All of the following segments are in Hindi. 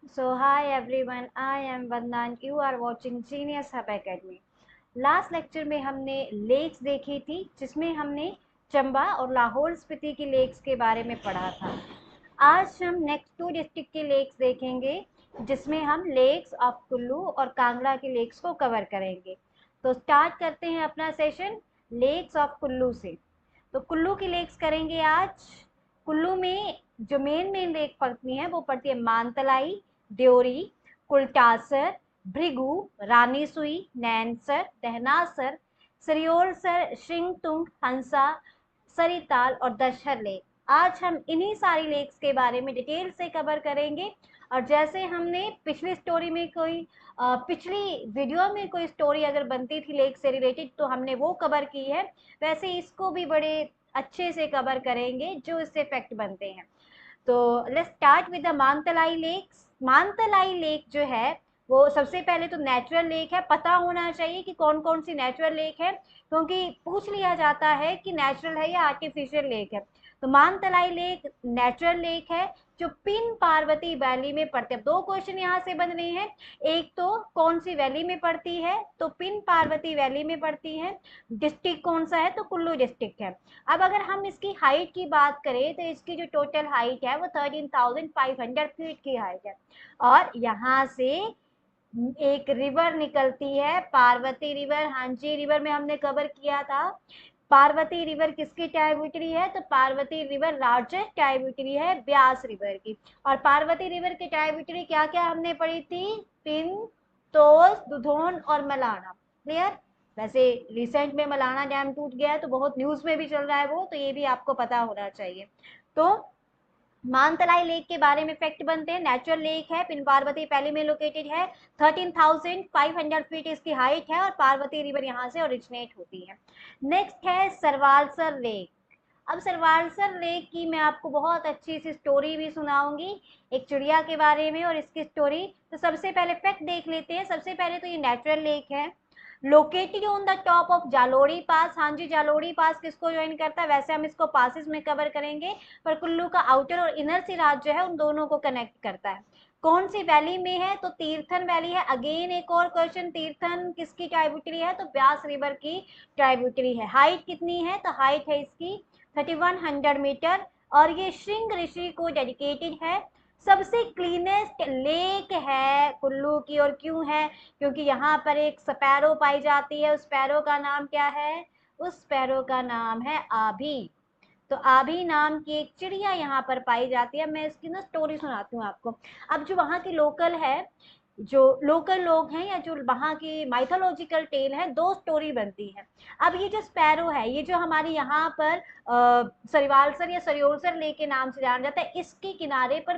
So hi everyone, I am Vandana and you are watching Genius Hub Academy. Last lecture में हमने लेक्स देखी थी जिसमें हमने चंबा और लाहौल स्पीति की लेक्स के बारे में पढ़ा था। आज हम नेक्स्ट 2 डिस्ट्रिक्ट के लेक्स देखेंगे जिसमें हम लेक्स ऑफ कुल्लू और कांगड़ा के लेक्स को कवर करेंगे। तो स्टार्ट करते हैं अपना सेशन लेक्स ऑफ कुल्लू से। तो कुल्लू की लेक्स करेंगे आज। कुल्लू में जो मेन लेक पड़ती है वो पड़ती है मानतलाई, देवरी, कुलटासर, भृगु, रानीसुई, नैनसर, दहनासर, सरियोलसर, श्रिंगतुंग, हंसा, सरिताल और दशहर लेक। आज हम इन्हीं सारी लेक्स के बारे में डिटेल से कवर करेंगे। और जैसे हमने पिछली स्टोरी में पिछली वीडियो में कोई स्टोरी अगर बनती थी लेक से रिलेटेड तो हमने वो कवर की है, वैसे इसको भी बड़े अच्छे से कवर करेंगे जो इससे फैक्ट बनते हैं। तो let's start with the Mantalai lakes. Mantalai lake जो है वो सबसे पहले तो नेचुरल लेक है। पता होना चाहिए कि कौन कौन सी नेचुरल लेक है, क्योंकि पूछ लिया जाता है कि नेचुरल है या आर्टिफिशियल लेक है। तो मानतलाई लेक नेचुरल लेक है जो पिन पार्वती वैली में पड़ते हैं। दो क्वेश्चन यहाँ से बन रहे हैं, एक तो कौन सी वैली में पड़ती है, तो पिन पार्वती वैली में पड़ती है। डिस्ट्रिक्ट कौन सा है, तो कुल्लू डिस्ट्रिक्ट है। अब अगर हम इसकी हाइट की बात करें तो इसकी जो टोटल हाइट है वो 13,500 फीट की हाइट है। और यहाँ से एक रिवर निकलती है, पार्वती रिवर। हाँ जी, रिवर में हमने कवर किया था। पार्वती रिवर किसकी ट्राइब्यूटरी है, तो पार्वती रिवर लार्जेस्ट ट्राइब्यूटरी है ब्यास रिवर की। और पार्वती रिवर की ट्राइब्यूटरी क्या क्या हमने पढ़ी थी, पिन, तोस, दुधौन और मलाना। क्लियर। वैसे रिसेंट में मलाना डैम टूट गया है तो बहुत न्यूज में भी चल रहा है वो, तो ये भी आपको पता होना चाहिए। तो मानतलाई लेक के बारे में फैक्ट बनते हैं। नेचुरल लेक है, पिन पार्वती वैली में लोकेटेड है, 13,500 फीट इसकी हाइट है और पार्वती रिवर यहाँ से ओरिजिनेट होती है। नेक्स्ट है सरवालसर लेक। अब सरवालसर लेक की मैं आपको बहुत अच्छी सी स्टोरी भी सुनाऊंगी, एक चिड़िया के बारे में और इसकी स्टोरी। तो सबसे पहले फैक्ट देख लेते हैं। सबसे पहले तो ये नेचुरल लेक है, located on the top of Jalori pass. हाँ जी, जालोड़ी पास किसको ज्वाइन करता है, वैसे हम इसको पासिस में कवर करेंगे, पर कुल्लू का आउटर और इनर सिराज जो है उन दोनों को कनेक्ट करता है। कौन सी वैली में है, तो तीर्थन वैली है। अगेन एक और क्वेश्चन, तीर्थन किसकी ट्राइब्यूटरी है, तो ब्यास रिवर की ट्राइब्यूटरी है। हाइट कितनी है, तो हाइट है इसकी 3100 मीटर और ये श्रृंग ऋषि को डेडिकेटेड है। सबसे क्लीनेस्ट लेक है कुल्लू की। और क्यों है, क्योंकि यहाँ पर एक स्पैरो पाई जाती है। उस स्पैरो का नाम क्या है, उस स्पैरो का नाम है आभी। तो आभी नाम की एक चिड़िया यहाँ पर पाई जाती है। मैं इसकी ना स्टोरी सुनाती हूँ आपको। अब जो वहाँ की लोकल है, जो लोकल लोग हैं या जो वहाँ की माइथोलॉजिकल टेल है, दो स्टोरी बनती है। अब ये जो स्पैरो है, ये जो हमारे यहाँ पर सरिवालसर या सरियोलसर लेक के नाम से जाना जाता है, इसके किनारे पर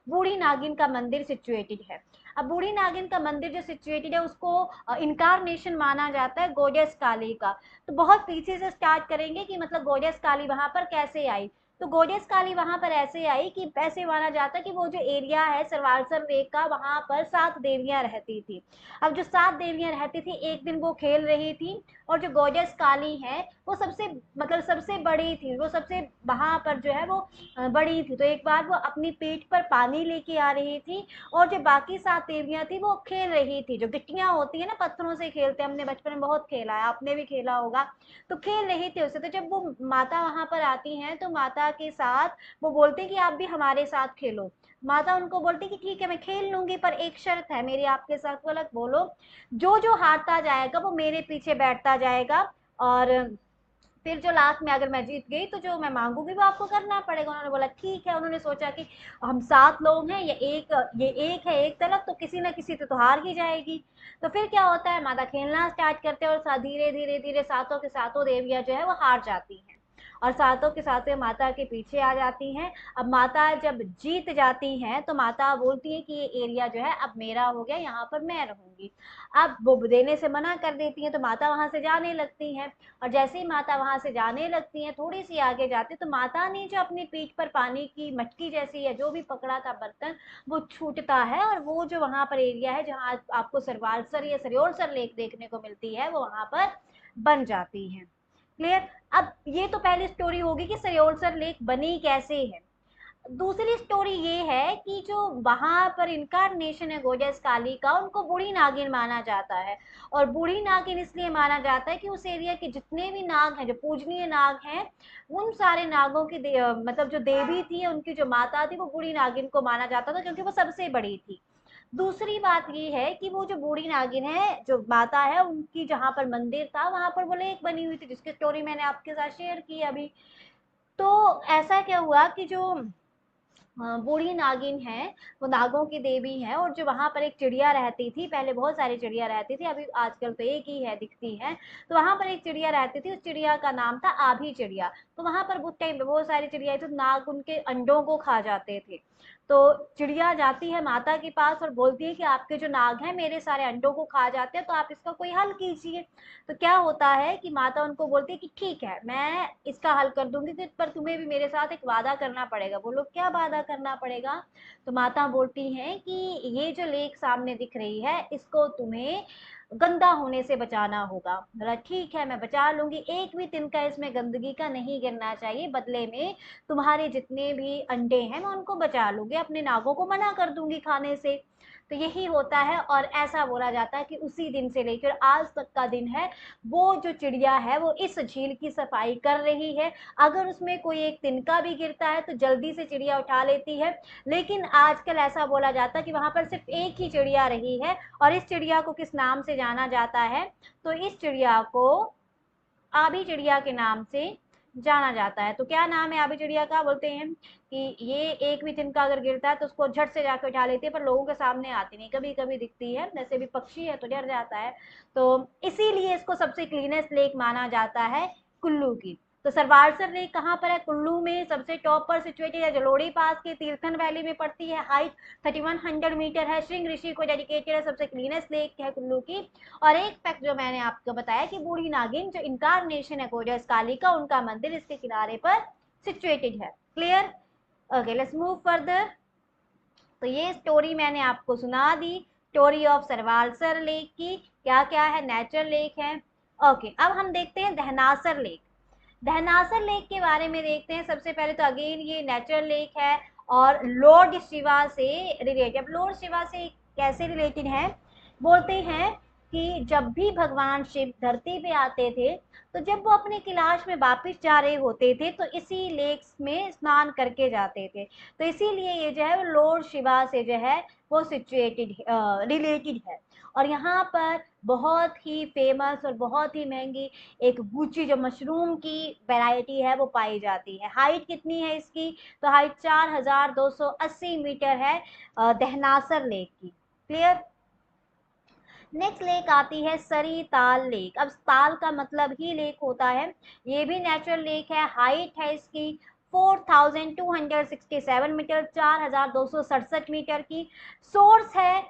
बूढ़ी नागिन का मंदिर सिचुएटेड है। अब बूढ़ी नागिन का मंदिर जो सिचुएटेड है उसको इनकारनेशन माना जाता है गॉडेस काली का। तो बहुत पीछे से स्टार्ट करेंगे कि मतलब गॉडेस काली वहां पर कैसे आई। तो गॉडेस काली वहां पर ऐसे आई कि ऐसे माना जाता है कि वो जो एरिया है सरवालसर लेक का, वहां पर 7 देवियां रहती थी। अब जो 7 देवियां रहती थी, एक दिन वो खेल रही थी और जो गॉडेस काली है वो सबसे मतलब सबसे बड़ी थी, वो सबसे वहां पर जो है वो बड़ी थी। तो एक बार वो अपनी पीठ पर पानी लेके आ रही थी और जो बाकी 7 देवियां थी वो खेल रही थी। जो गिट्टियां होती है ना, पत्थरों से खेलते हैं, हमने बचपन में बहुत खेला है, आपने भी खेला होगा। तो खेल रही थी उससे। तो जब वो माता वहां पर आती हैं तो माता के साथ वो बोलते हैं कि आप भी हमारे साथ खेलो। माता उनको बोलती कि ठीक है मैं खेल लूंगी, पर एक शर्त है मेरी आपके साथ। वो अलग बोलो, जो जो हारता जाएगा वो मेरे पीछे बैठता जाएगा, और फिर जो लास्ट में अगर मैं जीत गई तो जो मैं मांगूंगी वो आपको करना पड़ेगा। उन्होंने बोला ठीक है। उन्होंने सोचा कि हम 7 लोग हैं, ये एक है एक तरफ, तो किसी ना किसी तो हार ही जाएगी। तो फिर क्या होता है, माता खेलना स्टार्ट करते हैं और धीरे धीरे धीरे सातों के सातों देवियां जो है वो हार जाती हैं और सातों के सातों माता के पीछे आ जाती हैं। अब माता जब जीत जाती हैं तो माता बोलती है कि ये एरिया जो है अब मेरा हो गया, यहाँ पर मैं रहूंगी। अब वो देने से मना कर देती हैं तो माता वहां से जाने लगती हैं। और जैसे ही माता वहां से जाने लगती हैं, थोड़ी सी आगे जाती तो माता ने जो अपनी पीठ पर पानी की मटकी जैसी या जो भी पकड़ा था बर्तन, वो छूटता है और वो जो वहां पर एरिया है जहाँ आपको सरवालसर या सरियोलसर लेक देखने को मिलती है वो वहां पर बन जाती है। क्लियर। अब ये तो पहली स्टोरी होगी कि सरियोलसर लेक बनी कैसे है। दूसरी स्टोरी ये है कि जो वहां पर इनकारनेशन है गोडेस काली का, उनको बूढ़ी नागिन माना जाता है। और बूढ़ी नागिन इसलिए माना जाता है कि उस एरिया के जितने भी नाग हैं, जो पूजनीय नाग हैं, उन सारे नागों की मतलब जो देवी थी, उनकी जो माता थी, वो बूढ़ी नागिन को माना जाता था क्योंकि वो सबसे बड़ी थी। दूसरी बात ये है कि वो जो बूढ़ी नागिन है, जो माता है, उनकी जहाँ पर मंदिर था, वहां पर वो लेक बनी हुई थी, जिसकी स्टोरी मैंने आपके साथ शेयर की अभी। तो ऐसा क्या हुआ कि जो बूढ़ी नागिन है, वो नागों की देवी है, और जो वहां पर एक चिड़िया रहती थी, पहले बहुत सारी चिड़िया रहती थी, अभी आजकल तो एक ही है दिखती है। तो वहां पर एक चिड़िया रहती थी, उस चिड़िया का नाम था आभी चिड़िया। तो वहां पर उस टाइम पे बहुत सारी चिड़िया थी, तो नाग उनके अंडों को खा जाते थे। तो चिड़िया जाती है माता के पास और बोलती है कि आपके जो नाग हैं मेरे सारे अंडों को खा जाते हैं, तो आप इसका कोई हल कीजिए। तो क्या होता है कि माता उनको बोलती है कि ठीक है, मैं इसका हल कर दूंगी, पर तुम्हें भी मेरे साथ एक वादा करना पड़ेगा। बोलो क्या वादा करना पड़ेगा? तो माता बोलती हैं कि ये जो लेक सामने दिख रही है, इसको तुम्हें गंदा होने से बचाना होगा। बोला ठीक है, मैं बचा लूंगी, एक भी तिनका इसमें गंदगी का नहीं गिरना चाहिए, बदले में तुम्हारे जितने भी अंडे हैं मैं उनको बचा लूंगी, अपने नागों को मना कर दूंगी खाने से। तो यही होता है, और ऐसा बोला जाता है कि उसी दिन से लेकर आज तक का दिन है, वो जो चिड़िया है वो इस झील की सफाई कर रही है। अगर उसमें कोई एक तिनका भी गिरता है तो जल्दी से चिड़िया उठा लेती है। लेकिन आजकल ऐसा बोला जाता है कि वहां पर सिर्फ एक ही चिड़िया रही है, और इस चिड़िया को किस नाम से जाना जाता है? तो इस चिड़िया को आभी चिड़िया के नाम से जाना जाता है। तो क्या नाम है आभी चिड़िया का? बोलते हैं कि ये एक भी तिनका अगर गिरता है तो उसको झट से जाकर उठा लेती है, पर लोगों के सामने आती नहीं, कभी कभी दिखती है, वैसे भी पक्षी है तो डर जाता है। तो इसीलिए इसको सबसे क्लीनेस्ट लेक माना जाता है कुल्लू की। तो सरवालसर लेक कहाँ पर है? कुल्लू में सबसे टॉप पर सिचुएटेड है, जलोड़ी पास के तीर्थन वैली में पड़ती है, हाइट 3100 मीटर है, श्रृंग ऋषि को डेडिकेटेड है, सबसे क्लीनेस्ट लेक है कुल्लू की। और एक फैक्ट जो मैंने आपको बताया कि बूढ़ी नागिन जो इनकारनेशन है गोडेस काली का, उनका मंदिर इसके किनारे पर सिचुएटेड है। Clear? Okay, let's move further. तो ये स्टोरी मैंने आपको सुना दी, स्टोरी ऑफ सरवालसर लेक की। क्या क्या है? नेचुरल लेक है। ओके, अब हम देखते हैं दहनासर लेक। दहनासर लेक के बारे में देखते हैं। सबसे पहले तो अगेन ये नेचुरल लेक है और लॉर्ड शिवा से रिलेटेड। अब लॉर्ड शिवा से कैसे रिलेटेड है? बोलते हैं कि जब भी भगवान शिव धरती पे आते थे, तो जब वो अपने कैलाश में वापस जा रहे होते थे तो इसी लेक में स्नान करके जाते थे। तो इसीलिए ये जो है वो लॉर्ड शिवा से जो है वो सिचुएटेड रिलेटेड है। और यहाँ पर बहुत ही फेमस और बहुत ही महंगी एक गुची जो मशरूम की वैरायटी है वो पाई जाती है। हाइट कितनी है इसकी? तो हाइट 4280 मीटर है दहनासर लेक की। क्लियर? नेक्स्ट लेक आती है सरी ताल लेक। अब ताल का मतलब ही लेक होता है, ये भी नेचुरल लेक है। हाइट है इसकी 4267 मीटर, 4267 मीटर की। सोर्स है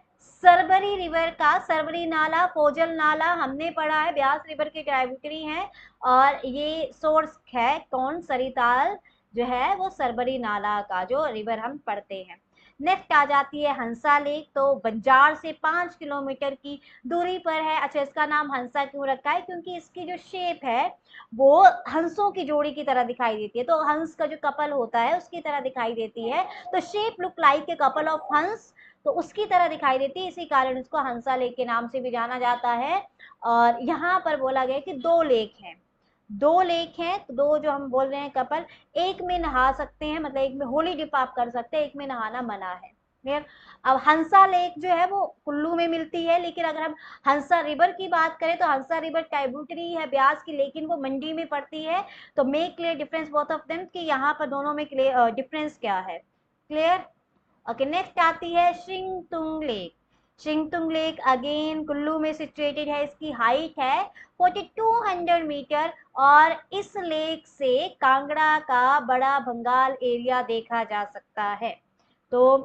सरबरी रिवर का, सरबरी नाला, फोजल नाला हमने पढ़ा है, ब्यास रिवर की ट्राइब्यूटरी है। और ये सोर्स है कौन? सरिताल जो है वो सरबरी नाला का जो रिवर हम पढ़ते हैं। नेक्स्ट आ जाती है हंसा लेक, तो बंजार से 5 किलोमीटर की दूरी पर है। अच्छा, इसका नाम हंसा क्यों रखा है? क्योंकि इसकी जो शेप है वो हंसों की जोड़ी की तरह दिखाई देती है, तो हंस का जो कपल होता है उसकी तरह दिखाई देती है। तो shape look like a couple of हंस, तो उसकी तरह दिखाई देती है, इसी कारण इसको हंसा लेक के नाम से भी जाना जाता है। और यहाँ पर बोला गया कि दो लेक हैं, दो लेक हैं, तो दो जो हम बोल रहे हैं कपल, एक में नहा सकते हैं, मतलब एक में होली डिप आप कर सकते हैं, एक में नहाना मना है। क्लियर? अब हंसा लेक जो है वो कुल्लू में मिलती है, लेकिन अगर हम हंसा रिवर की बात करें तो हंसा रिवर ट्राइब्यूटरी है ब्यास की, लेकिन वो मंडी में पड़ती है। तो make clear difference both of them कि यहाँ पर दोनों में डिफरेंस क्या है। क्लियर? ओके, नेक्स्ट आती है शिंगतुंग लेक। शिंगतुंग लेक अगेन कुल्लू में सिचुएटेड है, इसकी हाइट है 4200 मीटर। और इस लेक से कांगड़ा का बड़ा भंगाल एरिया देखा जा सकता है। तो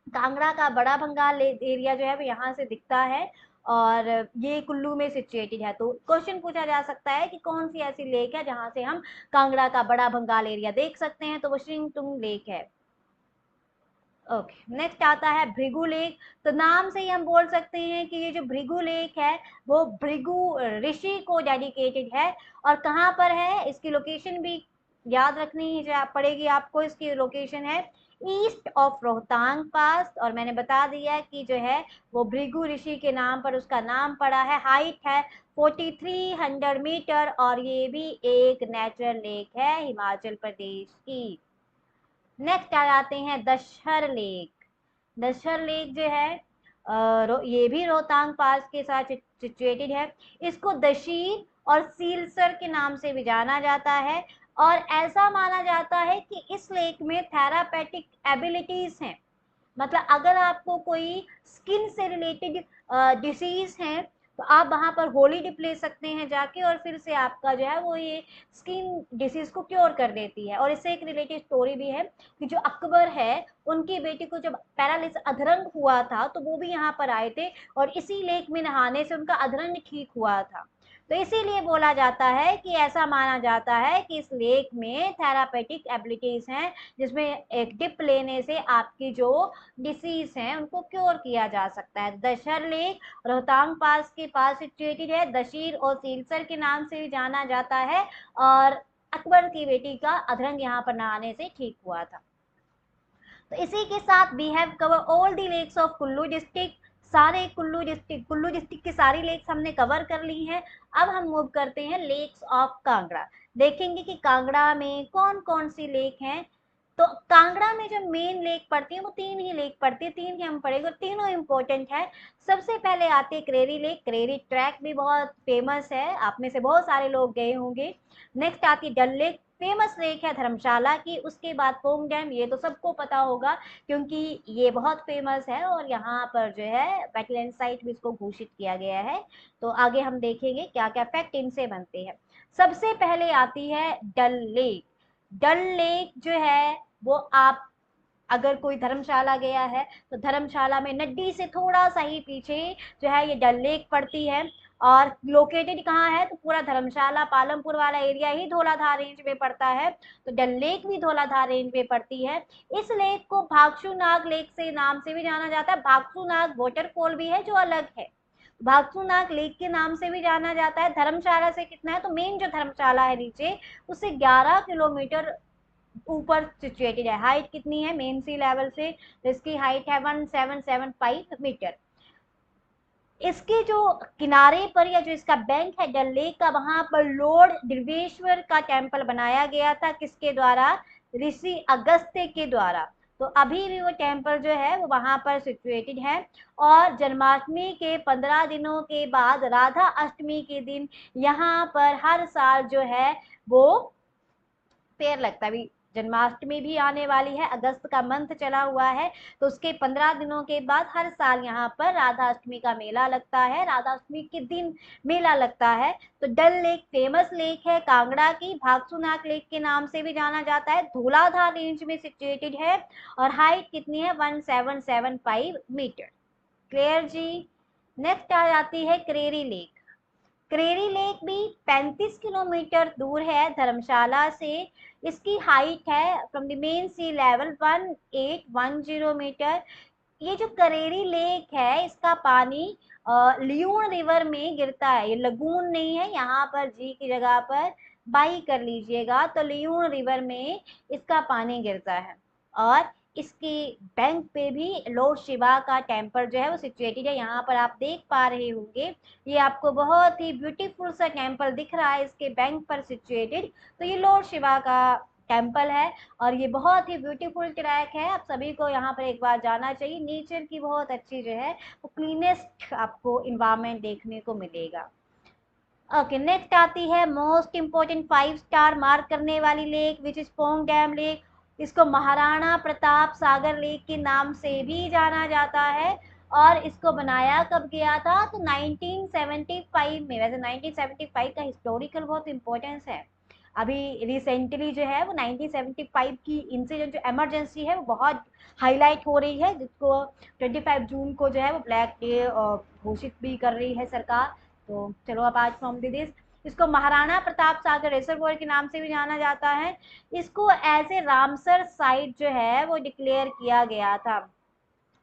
कांगड़ा का बड़ा भंगाल एरिया जो है वो यहाँ से दिखता है, और ये कुल्लू में सिचुएटेड है। तो क्वेश्चन पूछा जा सकता है कि कौन सी ऐसी लेक है जहां से हम कांगड़ा का बड़ा भंगाल एरिया देख सकते हैं? तो वो शिंगतुंग लेक है। ओके, नेक्स्ट आता है भृगु लेक। तो नाम से ही हम बोल सकते हैं कि ये जो भृगु लेक है वो भृगु ऋषि को डेडिकेटेड है। और कहाँ पर है? इसकी लोकेशन भी याद रखनी पड़ेगी आपको। इसकी लोकेशन है ईस्ट ऑफ रोहतांग पास, और मैंने बता दिया कि जो है वो भृगु ऋषि के नाम पर उसका नाम पड़ा है। हाइट है 4300 मीटर, और ये भी एक नेचुरल लेक है हिमाचल प्रदेश की। नेक्स्ट आ जाते हैं दशहर लेक। दशहर लेक जो है ये भी रोहतांग पास के साथ सिचुएटेड है। इसको दशीर और सीलसर के नाम से भी जाना जाता है, और ऐसा माना जाता है कि इस लेक में थेरापेटिक एबिलिटीज हैं। मतलब अगर आपको कोई स्किन से रिलेटेड डिसीज है तो आप वहां पर होली डिप ले सकते हैं जाके, और फिर से आपका जो है वो ये स्किन डिसीज को क्योर कर देती है। और इससे एक रिलेटेड स्टोरी भी है कि जो अकबर है उनकी बेटी को जब पैरालिसिस अधरंग हुआ था तो वो भी यहाँ पर आए थे, और इसी लेक में नहाने से उनका अधरंग ठीक हुआ था। तो इसीलिए बोला जाता है कि ऐसा माना जाता है कि इस लेक में थेरापेटिक एबिलिटीज हैं, जिसमें एक डिप लेने से आपकी जो डिसीज हैं उनको क्योर किया जा सकता है। दशहर लेक रोहतांग पास के पास सिचुएटेड है, दशीर और सीलसर के नाम से भी जाना जाता है, और अकबर की बेटी का अधरंग यहाँ पर नहाने से ठीक हुआ था। तो इसी के साथ we have cover all the lakes of Kullu district. सारे कुल्लू डिस्ट्रिक्ट की सारी लेक्स हमने कवर कर ली हैं। अब हम मूव करते हैं लेक्स ऑफ कांगड़ा। देखेंगे कि कांगड़ा में कौन कौन सी लेक हैं। तो कांगड़ा में जो मेन लेक पड़ती है वो 3 ही लेक पड़ती है, 3 ही हम पढ़ेंगे, तीनों इंपॉर्टेंट है। सबसे पहले आती है करेरी लेक। करेरी ट्रैक भी बहुत फेमस है, आप में से बहुत सारे लोग गए होंगे। नेक्स्ट आती है डल लेक, फेमस लेक है धर्मशाला की। उसके बाद पोंग डैम, ये तो सबको पता होगा क्योंकि ये बहुत फेमस है, और यहाँ पर जो है वेटलैंड साइट भी इसको घोषित किया गया है। तो आगे हम देखेंगे क्या क्या फैक्ट इनसे बनते हैं। सबसे पहले आती है डल लेक। डल लेक जो है वो आप अगर कोई धर्मशाला गया है तो धर्मशाला में नड्डी से थोड़ा सा ही पीछे जो है ये डल लेक पड़ती है। और लोकेटेड कहाँ है तो पूरा धर्मशाला पालमपुर वाला एरिया ही धौलाधार रेंज में पड़ता है। तो डल लेक भी धौलाधार रेंज में पड़ती है। इस लेक को भागसूनाग लेक से नाम से भी जाना जाता है। भागसूनाग वाटरफॉल भी है जो अलग है। भागसूनाग लेक के नाम से भी जाना जाता है। धर्मशाला से कितना है तो मेन जो धर्मशाला है नीचे उससे 11 किलोमीटर ऊपर सिचुएटेड है। हाइट कितनी है मेन सी लेवल से, तो इसकी हाइट है 1775 मीटर। इसके जो किनारे पर या जो इसका बैंक है डल लेक का, वहां पर लॉर्ड दिव्येश्वर का टेम्पल बनाया गया था। किसके द्वारा? ऋषि अगस्त्य के द्वारा। तो अभी भी वो टेम्पल जो है वो वहां पर सिचुएटेड है। और जन्माष्टमी के 15 दिनों के बाद राधा अष्टमी के दिन यहाँ पर हर साल जो है वो फेयर लगता है। अभी जन्माष्टमी भी आने वाली है, अगस्त का मंथ चला हुआ है, तो उसके 15 दिनों के बाद हर साल यहाँ पर राधा अष्टमी का मेला लगता है। राधा अष्टमी के दिन मेला लगता है। तो डल लेक फेमस लेक है कांगड़ा की। भागसूनाग लेक के नाम से भी जाना जाता है। धौलाधार रेंज में सिचुएटेड है, और हाइट कितनी है 1775 मीटर। क्लियर जी। नेक्स्ट आ जाती है करेरी लेक। करेरी लेक भी 35 किलोमीटर दूर है धर्मशाला से। इसकी हाइट है from the mean sea level 1810 metre. ये जो करेरी लेक है इसका पानी लियून रिवर में गिरता है। ये लगून नहीं है, यहाँ पर जी की जगह पर बाई कर लीजिएगा, तो लियून रिवर में इसका पानी गिरता है। और इसके बैंक पे भी लॉर्ड शिवा का टेम्पल जो है वो सिचुएटेड है। यहाँ पर आप देख पा रहे होंगे, ये आपको बहुत ही ब्यूटीफुल सा टेम्पल दिख रहा है इसके बैंक पर सिचुएटेड। तो ये लॉर्ड शिवा का टेम्पल है, और ये बहुत ही ब्यूटीफुल ट्रैक है। आप सभी को यहाँ पर एक बार जाना चाहिए। नेचर की बहुत अच्छी जो है वो क्लीनेस्ट आपको इन्वायरमेंट देखने को मिलेगा। ओके, नेक्स्ट आती है मोस्ट इम्पोर्टेंट 5 स्टार मार्क करने वाली lake which is Pong dam lake. इसको महाराणा प्रताप सागर लेक के नाम से भी जाना जाता है। और इसको बनाया कब गया था तो 1975 में। वैसे 1975 का हिस्टोरिकल बहुत इंपॉर्टेंस है। अभी रिसेंटली जो है वो 1975 की इंसिडेंट जो इमरजेंसी है वो बहुत हाईलाइट हो रही है, जिसको 25 जून को जो है वो ब्लैक डे घोषित भी कर रही है सरकार। तो चलो अब आज फ्रॉम दिस, इसको महाराणा प्रताप सागर रिजर्वोयर के नाम से भी जाना जाता है। इसको एज ए रामसर साइट जो है वो डिक्लेयर किया गया था।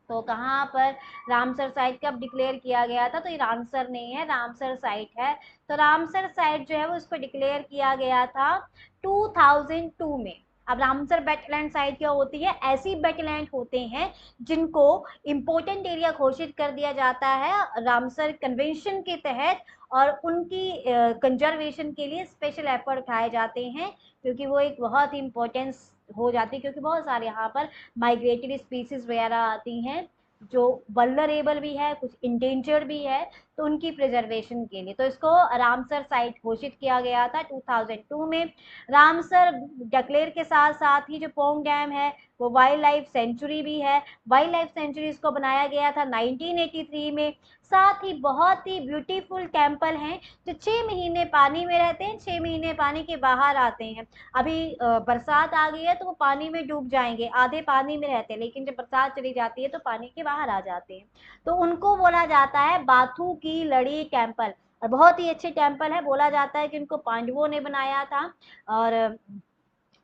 तो कहाँ पर रामसर साइट कब डिक्लेयर किया गया था? तो ये रामसर नहीं है, रामसर साइट है। तो रामसर साइट जो है वो इसको डिक्लेयर किया गया था 2002 में। अब रामसर वेटलैंड साइट क्या होती है? ऐसी वेटलैंड होते हैं जिनको इम्पोर्टेंट एरिया घोषित कर दिया जाता है रामसर कन्वेंशन के तहत, और उनकी कंजर्वेशन के लिए स्पेशल एफर्ट उठाए जाते हैं, क्योंकि वो एक बहुत ही इम्पोर्टेंस हो जाती है, क्योंकि बहुत सारे यहाँ पर माइग्रेटरी स्पीसीज वगैरह आती हैं जो वल्नरेबल भी है, कुछ इंडेंजर्ड भी है, तो उनकी प्रिजर्वेशन के लिए। तो इसको रामसर साइट घोषित किया गया था 2002 में। रामसर डिक्लेयर के साथ साथ ही जो पोंग डैम है वो वाइल्ड लाइफ सेंचुरी भी है। वाइल्ड लाइफ सेंचुरी इसको बनाया गया था 1983 में। साथ ही बहुत ही ब्यूटीफुल टेम्पल हैं जो 6 महीने पानी में रहते हैं, 6 महीने पानी के बाहर आते हैं। अभी बरसात आ गई है तो वो पानी में डूब जाएंगे, आधे पानी में रहते हैं, लेकिन जब बरसात चली जाती है तो पानी के बाहर आ जाते हैं। तो उनको बोला जाता है बाथू की लड़ी टेम्पल, और बहुत ही अच्छे टेम्पल है। बोला जाता है कि उनको पांडवों ने बनाया था, और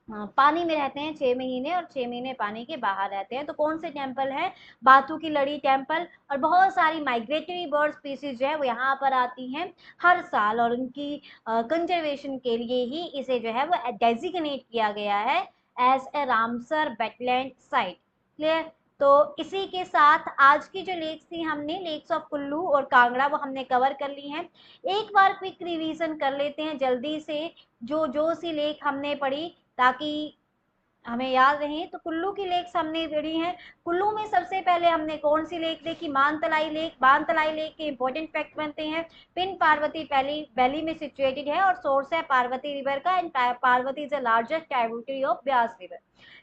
पानी में रहते हैं 6 महीने, और 6 महीने पानी के बाहर रहते हैं। तो कौन से टेम्पल है? बाथू की लड़ी टेम्पल। और बहुत सारी माइग्रेटरी बर्ड स्पीसीज जो है वो यहाँ पर आती हैं हर साल, और उनकी कंजर्वेशन के लिए ही इसे जो है वो डेजिग्नेट किया गया है as a Ramsar wetland site. Clear? तो इसी के साथ आज की जो लेक्स थी, हमने लेक्स ऑफ कुल्लू और कांगड़ा वो हमने कवर कर ली हैं। एक बार क्विक रिवीजन कर लेते हैं जल्दी से, जो सी लेक हमने पढ़ी, ताकि हमें याद रहे। तो कुल्लू की लेक्स हमने पढ़ी हैं। कुल्लू में सबसे पहले हमने कौन सी लेक देखी? मानतलाई लेक। मानतलाई लेक के इंपॉर्टेंट फैक्ट बनते हैं। पिन पार्वती वैली में सिचुएटेड है और सोर्स है पार्वती रिवर का, and Parvati is the largest tributary of Beas river.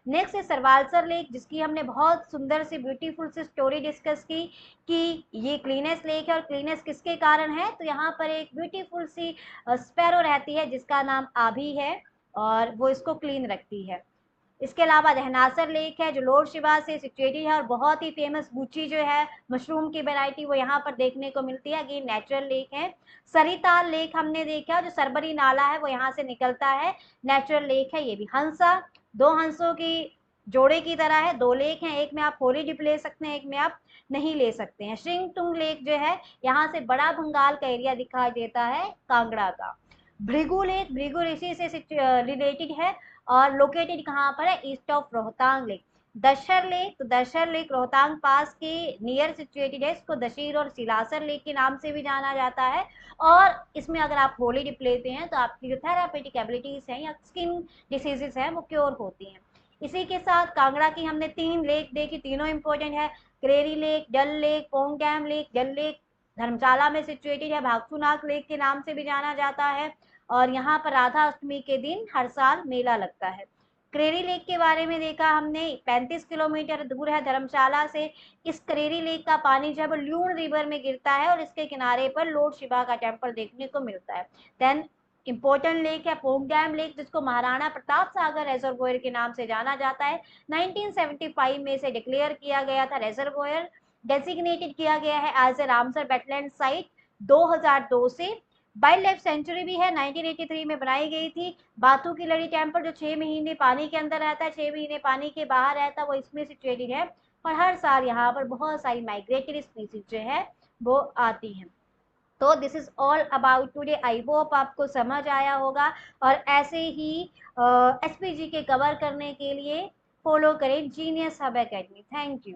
Next है सरवालसर लेक, जिसकी हमने बहुत सुंदर सी ब्यूटीफुल सी स्टोरी डिस्कस की कि ये क्लीनेस्ट लेक है, और क्लीनेस्ट किसके कारण है? तो यहाँ पर एक ब्यूटीफुल सी स्पैरो रहती है जिसका नाम आभी है, और वो इसको क्लीन रखती है। इसके अलावा रहनासर लेक है जो लोअर शिवा से सिचुएटेड है, और बहुत ही फेमस गुची जो है मशरूम की वैरायटी वो यहाँ पर देखने को मिलती है। अगेन नेचुरल लेक है। सरिताल लेक हमने देखा, जो सरबरी नाला है वो यहाँ से निकलता है, नेचुरल लेक है ये भी। हंसा, दो हंसों की जोड़े की तरह है, दो लेक हैं, एक में आप होली डिप ले सकते हैं, एक में आप नहीं ले सकते हैं। श्रिंगटुंग लेक जो है यहाँ से बड़ा बंगाल का एरिया दिखाई देता है, कांगड़ा का। भृगु लेक, भृगु ऋषि से रिलेटेड है, और लोकेटेड कहाँ पर है? East of Rohtang lake. Dashair lake, तो दशहर लेक रोहतांग पास के नियर सिचुएटेड है, इसको दशीर और सिलासर लेक के नाम से भी जाना जाता है। और इसमें अगर आप होली डिप लेते हैं तो आपकी जो थेरापेटिक एबिलिटीज हैं या स्किन डिसीजेस हैं वो क्योर होती हैं। इसी के साथ कांगड़ा की हमने 3 लेक देखी, तीनों इंपॉर्टेंट है। करेरी लेक, डल लेक, पोंगैम लेक। डल लेक धर्मशाला में सिचुएटेड है, भागसूनाग लेक के नाम से भी जाना जाता है, और यहाँ पर राधा अष्टमी के दिन हर साल मेला लगता है। करेरी लेक के बारे में देखा हमने, 35 किलोमीटर दूर है धर्मशाला से। इस करेरी लेक का पानी जब ल्यूण रिवर में गिरता है, और इसके किनारे पर लॉर्ड शिवा का टेम्पल देखने को मिलता है। देन इंपॉर्टेंट लेक है पोंगैम लेक, जिसको महाराणा प्रताप सागर रेजर्वोयर के नाम से जाना जाता है। 1975 में इसे डिक्लेयर किया गया था रेजर्वोयर, डेजिग्नेटेड किया गया है as a Ramsar wetland site 2002 से। वाइल्ड लाइफ सेंचुरी भी है, 1983 में बनाई गई थी। बाथू की लड़ी टेम्पल जो 6 महीने पानी के अंदर रहता है, 6 महीने पानी के बाहर रहता है, वो इसमें सिचुएटेड है। और हर साल यहाँ पर बहुत सारी माइग्रेटरी स्पीसीज जो है वो आती हैं। तो this is all about today. I hope आपको समझ आया होगा, और ऐसे ही एसपीजी के कवर करने के लिए फॉलो करें genius hub academy. Thank you.